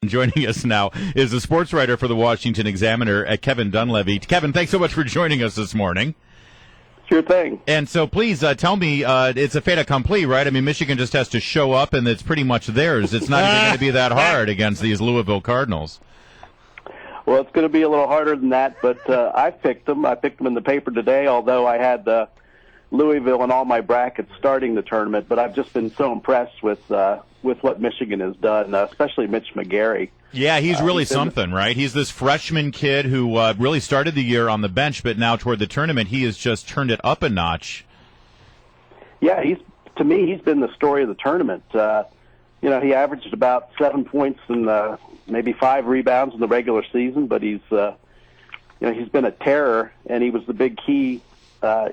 Joining us now is the sports writer for the Washington Examiner, Kevin Dunleavy. Kevin, thanks so much for joining us this morning. Sure thing. And so please tell me, it's a fait accompli, right? I mean, Michigan just has to show up, and it's pretty much theirs. It's not even going to be that hard against these Louisville Cardinals. Well, it's going to be a little harder than that, but I picked them. I picked them in the paper today, although I had Louisville in all my brackets starting the tournament. But I've just been so impressed with what Michigan has done, especially Mitch McGary. Yeah, he's really something, right? He's this freshman kid who really started the year on the bench, but now toward the tournament, he has just turned it up a notch. Yeah, to me, he's been the story of the tournament. He averaged about 7 points and maybe 5 rebounds in the regular season, but he's been a terror, and he was the big key.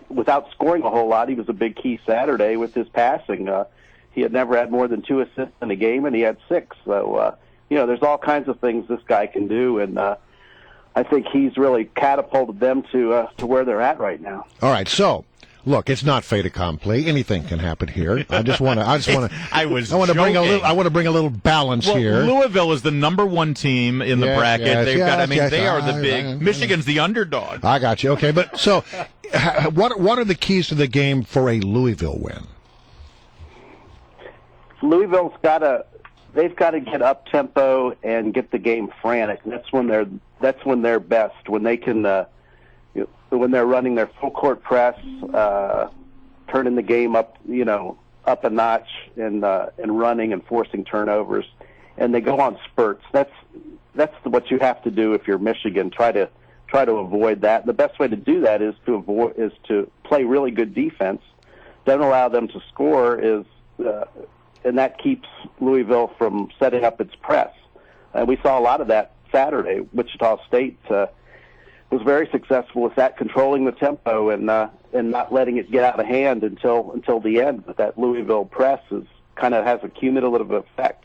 Without scoring a whole lot, he was a big key Saturday with his passing. He had never had more than 2 assists in a game, and he had 6. So, there's all kinds of things this guy can do, and I think he's really catapulted them to where they're at right now. All right, so look, it's not fait accompli. Anything can happen here. I want to bring a little balance here. Louisville is the number 1 team in the bracket. They are the big. Michigan's the underdog. I got you. Okay, but so what are the keys to the game for a Louisville win? Louisville's they've got to get up tempo and get the game frantic. That's when they're best. When they can, when they're running their full court press, turning the game up a notch and running and forcing turnovers, and they go on spurts. That's what you have to do if you're Michigan. Try to avoid that. The best way to do that is to play really good defense. Don't allow them to score. And that keeps Louisville from setting up its press. And we saw a lot of that Saturday. Wichita State was very successful with that, controlling the tempo and not letting it get out of hand until the end. But that Louisville press has a cumulative effect.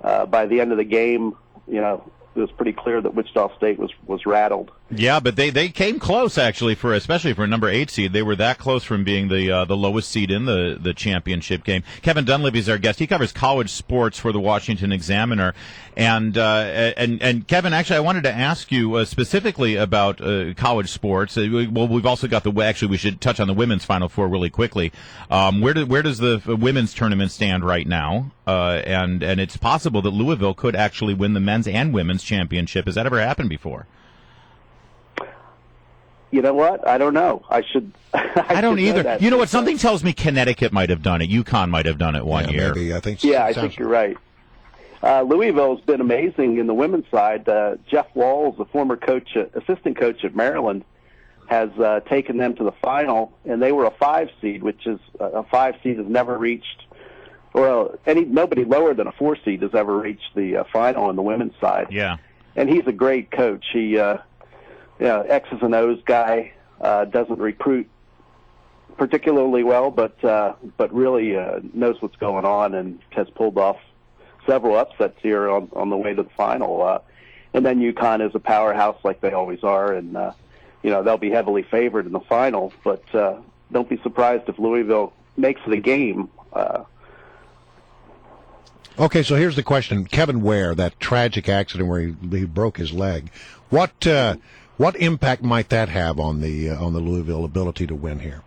By the end of the game, it was pretty clear that Wichita State was rattled. Yeah, but they came close, actually, especially for a number 8 seed. They were that close from being the lowest seed in the championship game. Kevin Dunleavy is our guest. He covers college sports for the Washington Examiner. And Kevin, actually, I wanted to ask you specifically about college sports. Well, we've also got we should touch on the women's Final Four really quickly. Where does the women's tournament stand right now? And it's possible that Louisville could actually win the men's and women's championship. Has that ever happened before? You know what? I don't know. I don't either. You know what? Something tells me Connecticut might have done it. UConn might have done it one year. Maybe. I think. Yeah, I think you're right. Louisville's been amazing in the women's side. Jeff Walls, the former assistant coach at Maryland, has taken them to the final, and they were a 5 seed, which is a 5 seed has never reached. Well, nobody lower than a 4 seed has ever reached the final on the women's side. Yeah, and he's a great coach. He X's and O's guy, doesn't recruit particularly well, but really knows what's going on and has pulled off several upsets here on the way to the final. And then UConn is a powerhouse like they always are, and they'll be heavily favored in the final. But don't be surprised if Louisville makes the game. Okay, so here's the question: Kevin Ware, that tragic accident where he broke his leg, what impact might that have on the Louisville ability to win here?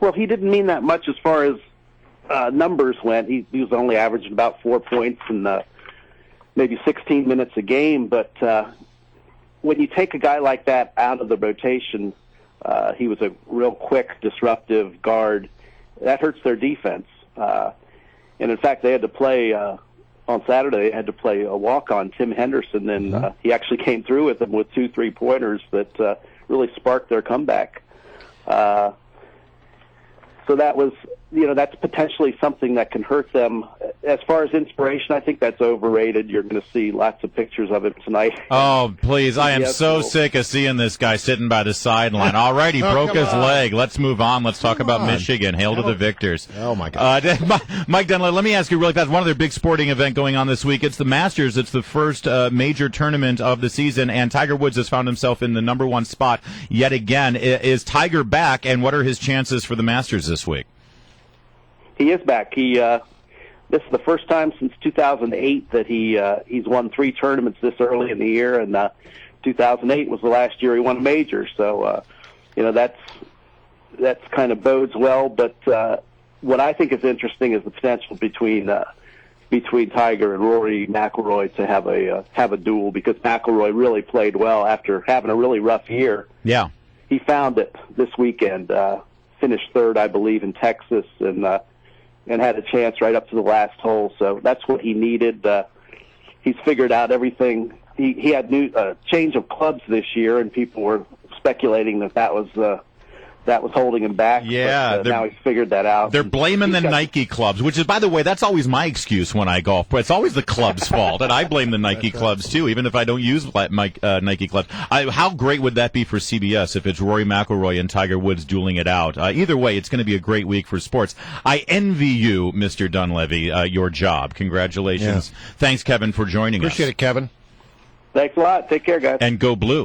Well, he didn't mean that much as far as numbers went. He was only averaging about 4 points and maybe 16 minutes a game. But when you take a guy like that out of the rotation, he was a real quick, disruptive guard. That hurts their defense. And in fact, they had to play on Saturday. They had to play a walk-on, Tim Henderson, and he actually came through with them with 2 3-pointers that really sparked their comeback. So that was, that's potentially something that can hurt them. As far as inspiration, I think that's overrated. You're going to see lots of pictures of it tonight. Oh, please. I am so sick of seeing this guy sitting by the sideline. All right, he broke his leg. Let's move on. Let's talk about Michigan. Hail to the victors. Oh, my God. Mike Dunleavy, let me ask you really fast. One other big sporting event going on this week. It's the Masters. It's the first major tournament of the season, and Tiger Woods has found himself in the number 1 spot yet again. Is Tiger back, and what are his chances for the Masters this week? He is back. this is the first time since 2008 that he's won 3 tournaments this early in the year, and 2008 was the last year he won a major. So, that's kind of bodes well. But what I think is interesting is the potential between Tiger and Rory McIlroy to have a duel, because McIlroy really played well after having a really rough year. Yeah, he found it this weekend. Finished third, I believe, in Texas, and had a chance right up to the last hole. So that's what he needed. He's figured out everything. He had new change of clubs this year, and people were speculating that was holding him back. Yeah, but, now he's figured that out. They're blaming the Nike clubs, which is, by the way, that's always my excuse when I golf. But it's always the club's fault, and I blame the Nike clubs too, even if I don't use Nike clubs. How great would that be for CBS if it's Rory McIlroy and Tiger Woods dueling it out? Either way, it's going to be a great week for sports. I envy you, Mr. Dunleavy, your job. Congratulations. Yeah. Thanks, Kevin, for joining us. Appreciate it, Kevin. Thanks a lot. Take care, guys. And go blue.